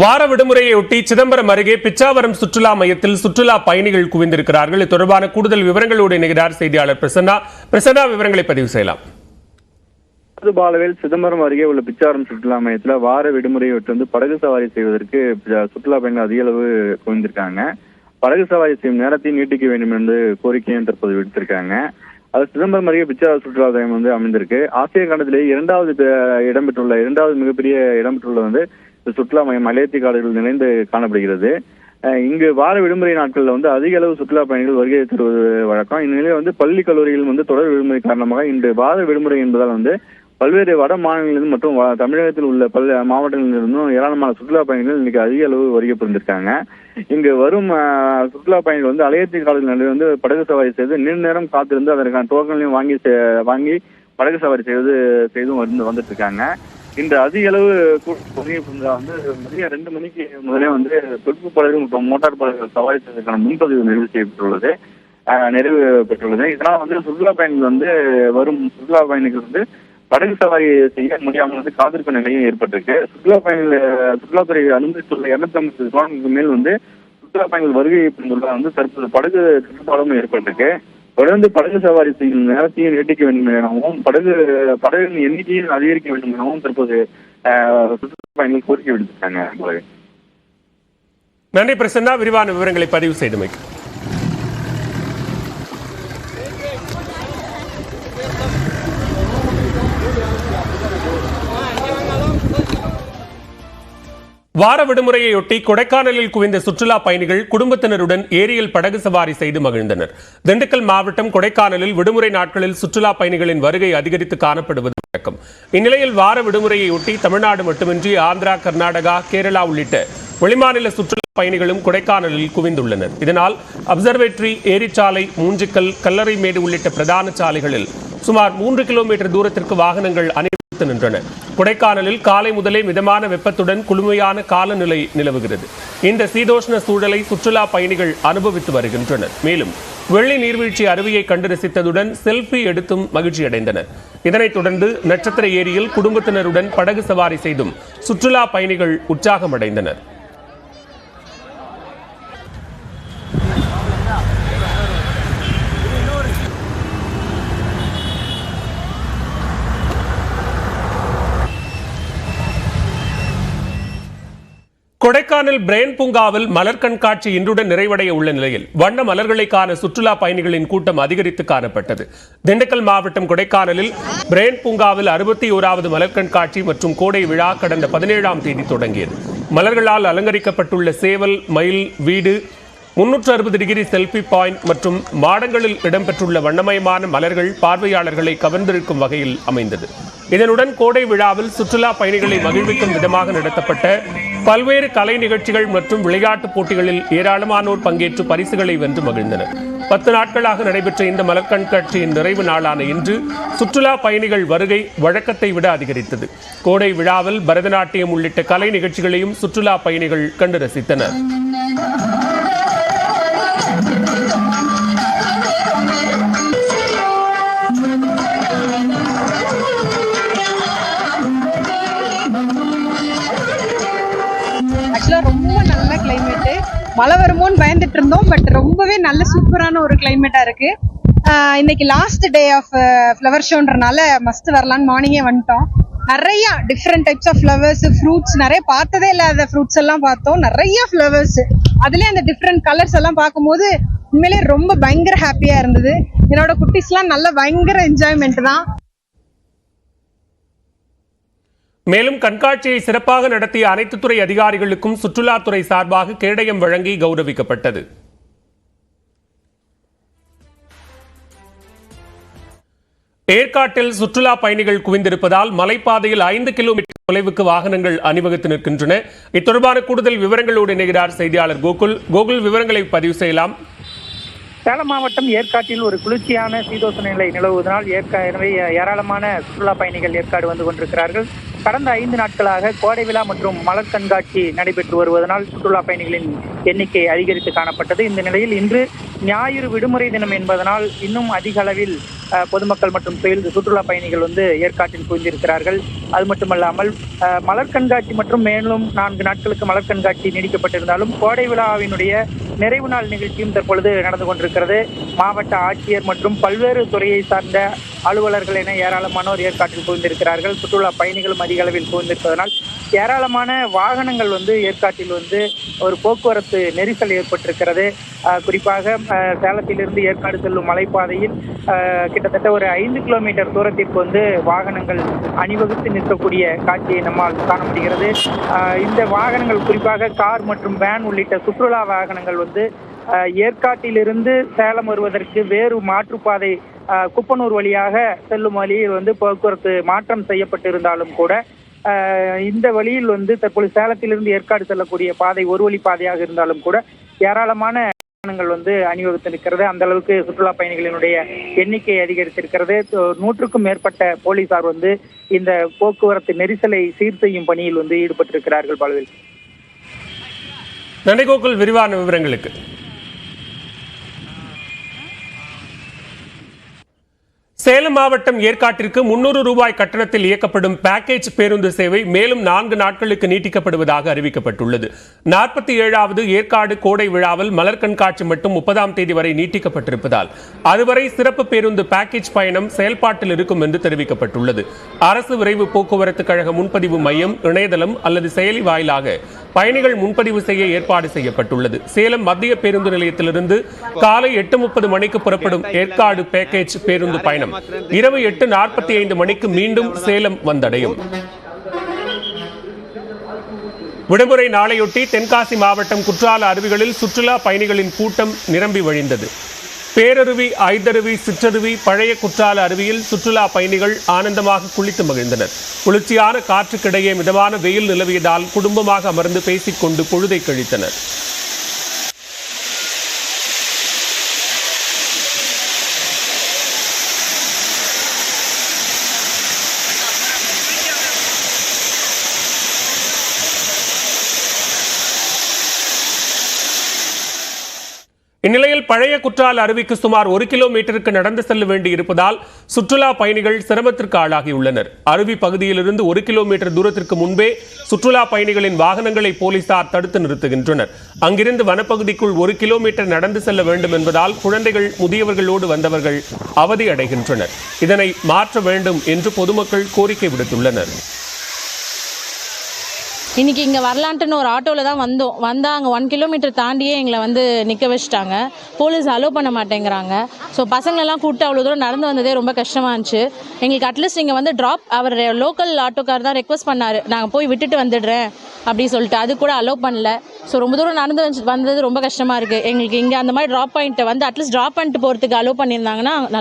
வார விடுமுறையொட்டி சிதம்பரம் அருகே பிச்சாவரம் சுற்றுலா மையத்தில் சுற்றுலா பயணிகள் குவிந்திருக்கிறார்கள். இது தொடர்பான கூடுதல் விவரங்களோடு இணைகிறார் செய்தியாளர் பிரசன்னா. விவரங்களை பதிவு செய்யலாம். பாலவேல் சிதம்பரம் அருகே உள்ள பிச்சாவரம் சுற்றுலா மையத்துல வார விடுமுறையொட்டி படகு சவாரி செய்வதற்கு சுற்றுலா பயணிகள் அதிக அளவு குவிந்திருக்காங்க. படகு சவாரி செய்யும் நேரத்தை நீட்டிக்க வேண்டும் என்று கோரிக்கையும் தற்போது விடுத்திருக்காங்க. அது சிதம்பரம் அருகே பிச்சாவரம் சுற்றுலா மையம் அமைந்திருக்கு. ஆசிய கண்டத்திலேயே இரண்டாவது மிகப்பெரிய இடம்பெற்றுள்ள சுற்றுலா மையம் மலையத்தி காடுகள் நிறைந்து காணப்படுகிறது. இங்கு வார விடுமுறை நாட்கள்ல அதிக அளவு சுற்றுலா பயணிகள் வருகை தருவது வழக்கம். இந்நிலையில் பள்ளி கல்லூரிகள் தொடர் விடுமுறை காரணமாக இன்று வார விடுமுறை என்பதால் பல்வேறு வட மாநிலங்களிலும் மற்றும் தமிழகத்தில் உள்ள பல மாவட்டங்களிலிருந்தும் ஏராளமான சுற்றுலா பயணிகள் இன்னைக்கு அதிக அளவு வருகை புரிந்திருக்காங்க. இங்கு வரும் சுற்றுலா பயணிகள் அலையத்தி காடுகள் படகு சவாரி செய்து நீண்ட நேரம் காத்திருந்து அதற்கான டோக்கன்லையும் வாங்கி படகு சவாரி செய்தும் வந்துட்டு இருக்காங்க. இன்று அதிக அளவு மதியம் 2 மணிக்கு முதலே தொகுப்பு படகுகள் மற்றும் மோட்டார் படகுகள் சவாரி செய்வதற்கான முன்பதிவு நிறைவு பெற்றுள்ளது. இதனால் சுற்றுலா பயணிகள் வரும் சுற்றுலா பயணிகள் படகு சவாரி செய்ய முடியாமல் காத்திருப்பு நிலையும் ஏற்பட்டிருக்கு. சுற்றுலாத்துறை அனுமதித்துள்ள 250 கிலோமீட்டருக்கு மேல் சுற்றுலா பயணிகள் வருகை புரிந்துள்ள தற்போது படகு கட்டுப்பாடும் ஏற்பட்டிருக்கு. தொடர்ந்து படகு சவாரி செய்யும் நேரத்தையும் நீட்டிக்க வேண்டும் எனவும் படகுகளின் எண்ணிக்கையும் அதிகரிக்க வேண்டும் எனவும் தற்போது சுற்றுலா பயணிகள் கோரிக்கை விடுத்திருக்காங்க. நன்றி பிரசன்னா, விரிவான விவரங்களை பதிவு செய்தமைக்கு. வார விடுமுறையொட்டி கொடைக்கானலில் குவிந்த சுற்றுலா பயணிகள் குடும்பத்தினருடன் ஏரியில் படகு சவாரி செய்து மகிழ்ந்தனர். திண்டுக்கல் மாவட்டம் கொடைக்கானலில் விடுமுறை நாட்களில் சுற்றுலா பயணிகளின் வருகை அதிகரித்து காணப்படுவது வழக்கம். இந்நிலையில் வார விடுமுறையொட்டி தமிழ்நாடு மட்டுமின்றி ஆந்திரா, கர்நாடகா, கேரளா உள்ளிட்ட வெளிமாநில சுற்றுலா பயணிகளும் கொடைக்கானலில் குவிந்துள்ளனர். இதனால் அப்சர்வேட்டரி, ஏரிச்சாலை, மூஞ்சிக்கல், கல்லறைமேடு உள்ளிட்ட பிரதான சாலைகளில் சுமார் 3 கிலோமீட்டர் தூரத்திற்கு வாகனங்கள் நின்றன. கொடைக்கானலில் காலை முதலே மிதமான வெப்பத்துடன் குளுமையான காலநிலை நிலவுகிறது. இந்த சீதோஷ்ண சூழலை சுற்றுலா பயணிகள் அனுபவித்து வருகின்றனர். மேலும் வெள்ளி நீர்வீழ்ச்சி அருவியை கண்டு ரசித்ததுடன் செல்ஃபி எடுத்தும் மகிழ்ச்சி அடைந்தனர். இதனைத் தொடர்ந்து நட்சத்திர ஏரியில் குடும்பத்தினருடன் படகு சவாரி செய்தும் சுற்றுலா பயணிகள் உற்சாகமடைந்தனர். கொடைக்கானல் பிரெயின் பூங்காவில் மலர் கண்காட்சி இன்றுடன் நிறைவடைய உள்ள நிலையில் வண்ண மலர்களை காண சுற்றுலா பயணிகளின் கூட்டம் அதிகரித்து காணப்பட்டது. திண்டுக்கல் மாவட்டம் கொடைக்கானலில் பிரெயின் பூங்காவில் 61வது மலர் கண்காட்சி மற்றும் கோடை விழா கடந்த 17ஆம் தேதி தொடங்கியது. மலர்களால் அலங்கரிக்கப்பட்டுள்ள சேவல், மயில், வீடு, 360 டிகிரி செல்ஃபி பாயிண்ட் மற்றும் மாடங்களில் இடம்பெற்றுள்ள வண்ணமயமான மலர்கள் பார்வையாளர்களை கவர்ந்திருக்கும் வகையில் அமைந்தது. இதனுடன் கோடை விழாவில் சுற்றுலா பயணிகளை மகிழ்விக்கும் விதமாக நடத்தப்பட்ட பல்வேறு கலை நிகழ்ச்சிகள் மற்றும் விளையாட்டுப் போட்டிகளில் ஏராளமானோர் பங்கேற்று பரிசுகளை வென்று மகிழ்ந்தனர். 10 நாட்களாக நடைபெற்ற இந்த மலர் கண்காட்சியின் நிறைவு நாளான இன்று சுற்றுலா பயணிகள் வருகை வழக்கத்தை விட அதிகரித்தது. கோடை விழாவில் பரதநாட்டியம் உள்ளிட்ட கலை நிகழ்ச்சிகளையும் சுற்றுலா பயணிகள் கண்டு ரசித்தனர். ரொம்ப நல்ல கிளைமேட்டு, மழை வருமோன்னு பயந்துட்டு இருந்தோம். பட் ரொம்பவே நல்ல சூப்பரான ஒரு கிளைமேட்டா இருக்கு. இன்னைக்கு லாஸ்ட் டே ஆஃப் ஃப்ளவர் ஷோன்றனால மஸ்ட் வரலான்னு மார்னிங்கே வந்துட்டோம். நிறைய different types of flowers, fruits, நிறைய பார்த்ததே இல்லாத ஃப்ரூட்ஸ் எல்லாம் பார்த்தோம். நிறைய ஃப்ளவர்ஸ், அதுலேயே அந்த டிஃப்ரெண்ட் கலர்ஸ் எல்லாம் பார்க்கும்போது உண்மையிலேயே ரொம்ப பயங்கர ஹாப்பியா இருந்தது. என்னோட குட்டீஸ்லாம் நல்ல பயங்கர என்ஜாய்மெண்ட் தான். மேலும் கண்காட்சியை சிறப்பாக நடத்திய அனைத்து துறை அதிகாரிகளுக்கும் சுற்றுலாத்துறை சார்பாக கேடயம் வழங்கி கௌரவிக்கப்பட்டது. ஏற்காட்டில் சுற்றுலா பயணிகள் குவிந்திருப்பதால் மலைப்பாதையில் 5 கிலோமீட்டர் தொலைவுக்கு வாகனங்கள் அணிவகுத்து நிற்கின்றன. இத்தொடர்பான கூடுதல் விவரங்களோடு இணைகிறார் செய்தியாளர் கோகுல். விவரங்களை பதிவு செய்யலாம். சேலம் மாவட்டம் ஏற்காட்டில் ஒரு குளிர்ச்சியான சீதோஷண நிலை நிலவுவதனால் எனவே ஏராளமான சுற்றுலா பயணிகள் ஏற்காடு வந்து கொண்டிருக்கிறார்கள். கடந்த 5 நாட்களாக கோடை விழா மற்றும் மலர் கண்காட்சி நடைபெற்று வருவதனால் சுற்றுலா பயணிகளின் எண்ணிக்கை அதிகரித்து காணப்பட்டது. இந்த நிலையில் இன்று ஞாயிறு விடுமுறை தினம் என்பதனால் இன்னும் அதிக அளவில் பொதுமக்கள் மற்றும் சுற்றுலா பயணிகள் ஏற்காட்டில் குவிந்திருக்கிறார்கள். அது மட்டுமல்லாமல் மலர் கண்காட்சி மற்றும் மேலும் 4 நாட்களுக்கு மலர் கண்காட்சி நீடிக்கப்பட்டிருந்தாலும் கோடை விழாவினுடைய நிறைவு நாள் நிகழ்ச்சியும் தற்பொழுது நடந்து கொண்டிருக்கிறது. மாவட்ட ஆட்சியர் மற்றும் பல்வேறு துறையை சார்ந்த அலுவலர்கள் என ஏராளமானோர் ஏற்காட்டில் குவிந்திருக்கிறார்கள். சுற்றுலா பயணிகளும் அதிக அளவில் குவிந்திருப்பதனால் ஏராளமான வாகனங்கள் ஏற்காட்டில் ஒரு போக்குவரத்து நெரிசல் ஏற்பட்டிருக்கிறது. குறிப்பாக சேலத்திலிருந்து ஏற்காடு செல்லும் மலைப்பாதையில் கிட்டத்தட்ட ஒரு 5 கிலோமீட்டர் தூரத்திற்கு வாகனங்கள் அணிவகுத்து நிற்கக்கூடிய காட்சியை நம்மால் காண முடிகிறது. இந்த வாகனங்கள் குறிப்பாக கார் மற்றும் வேன் உள்ளிட்ட சுற்றுலா வாகனங்கள் ஏற்காட்டிலிருந்து சேலம் வருவதற்கு வேறு மாற்றுப்பாதை குப்பனூர் வழியாக செல்லும் வழியில் போக்குவரத்து மாற்றம் செய்யப்பட்டிருந்தாலும் கூட இந்த வழியில் தற்போது சேலத்திலிருந்து ஏற்காடு செல்லக்கூடிய பாதை ஒரு வழி பாதையாக இருந்தாலும் கூட ஏராளமான வாகனங்கள் அணிவகுத்து நிற்கிறது. அந்த அளவுக்கு சுற்றுலா பயணிகளினுடைய எண்ணிக்கை அதிகரித்திருக்கிறது. 100க்கும் மேற்பட்ட போலீசார் இந்த போக்குவரத்து நெரிசலை சீர் செய்யும் பணியில் ஈடுபட்டிருக்கிறார்கள். பாலுவில் நன்றி கோகுல், விரிவான விவரங்களுக்கு. சேலம் மாவட்டம் ஏற்காட்டிற்கு 300 ரூபாய் கட்டணத்தில் இயக்கப்படும் பேக்கேஜ் பேருந்து சேவை மேலும் 4 நாட்களுக்கு நீட்டிக்கப்படுவதாக அறிவிக்கப்பட்டுள்ளது. 47வது ஏற்காடு கோடை விழாவில் மலர் கண்காட்சி மட்டும் 30ஆம் தேதி வரை நீட்டிக்கப்பட்டிருப்பதால் அதுவரை சிறப்பு பேருந்து பேக்கேஜ் பயணம் செயல்பாட்டில் இருக்கும் என்று தெரிவிக்கப்பட்டுள்ளது. அரசு விரைவு போக்குவரத்து கழக முன்பதிவு மையம், இணையதளம் அல்லது செயலி வாயிலாக பயணிகள் முன்பதிவு செய்ய ஏற்பாடு செய்யப்பட்டுள்ளது. சேலம் மத்திய பேருந்து நிலையத்திலிருந்து காலை 8:30 மணிக்கு புறப்படும் ஏற்காடு பேக்கேஜ் பேருந்து பயணம் இரவு 8:45 மணிக்கு மீண்டும் சேலம் வந்தடையும். விடுமுறை நாளையொட்டி தென்காசி மாவட்டம் குற்றால அருவிகளில் சுற்றுலா பயணிகளின் கூட்டம் நிரம்பி வழிந்தது. பேரருவி, ஐந்தருவி, சிற்றருவி, பழைய குற்றால அருவியில் சுற்றுலா பயணிகள் ஆனந்தமாக குளித்து மகிழ்ந்தனர். குளிர்ச்சியான காற்றுக்கிடையே மிதமான வெயில் நிலவியதால் குடும்பமாக அமர்ந்து பேசிக்கொண்டு பொழுதை கழித்தனர். இந்நிலையில் பழைய குற்றால அருவிக்கு சுமார் 1 கிலோமீட்டருக்கு நடந்து செல்ல வேண்டி இருப்பதால் சுற்றுலா பயணிகள் சிரமத்திற்கு ஆளாகியுள்ளனர். அருவி பகுதியிலிருந்து 1 கிலோமீட்டர் தூரத்திற்கு முன்பே சுற்றுலா பயணிகளின் வாகனங்களை போலீசார் தடுத்து நிறுத்துகின்றனர். அங்கிருந்து வனப்பகுதிக்குள் 1 கிலோமீட்டர் நடந்து செல்ல வேண்டும் என்பதால் குழந்தைகள், முதியவர்களோடு வந்தவர்கள் அவதி அடைகின்றனர். இதனை மாற்ற வேண்டும் என்று பொதுமக்கள் கோரிக்கை விடுத்துள்ளனர். இன்றைக்கி இங்கே வரலான்ட்டுன்னு ஒரு ஆட்டோவில் தான் வந்தால் அங்கே 1 கிலோமீட்டர் தாண்டியே எங்களை நிற்க வச்சுட்டாங்க. போலீஸ் அலோவ் பண்ண மாட்டேங்கிறாங்க. ஸோ பசங்களெல்லாம் கூப்பிட்டு அவ்வளோ தூரம் நடந்து வந்ததே ரொம்ப கஷ்டமாக இருந்துச்சு. எங்களுக்கு அட்லீஸ்ட் இங்கே ட்ராப் அவர் லோக்கல் ஆட்டோக்கார் தான் ரெக்வஸ்ட் பண்ணார், நாங்கள் போய் விட்டுட்டு வந்துடுறேன் அப்படி சொல்லிட்டு. அது கூட அலோவ் பண்ணல. ஸோ ரொம்ப தூரம் நடந்து வந்தது ரொம்ப கஷ்டமாக இருக்குது எங்களுக்கு. இங்கே அந்த மாதிரி ட்ராப் பாயிண்ட்டை அட்லீஸ்ட் ட்ராப் பண்ணிட்டு போகிறதுக்கு அலோவ் பண்ணியிருந்தாங்கன்னா நல்லா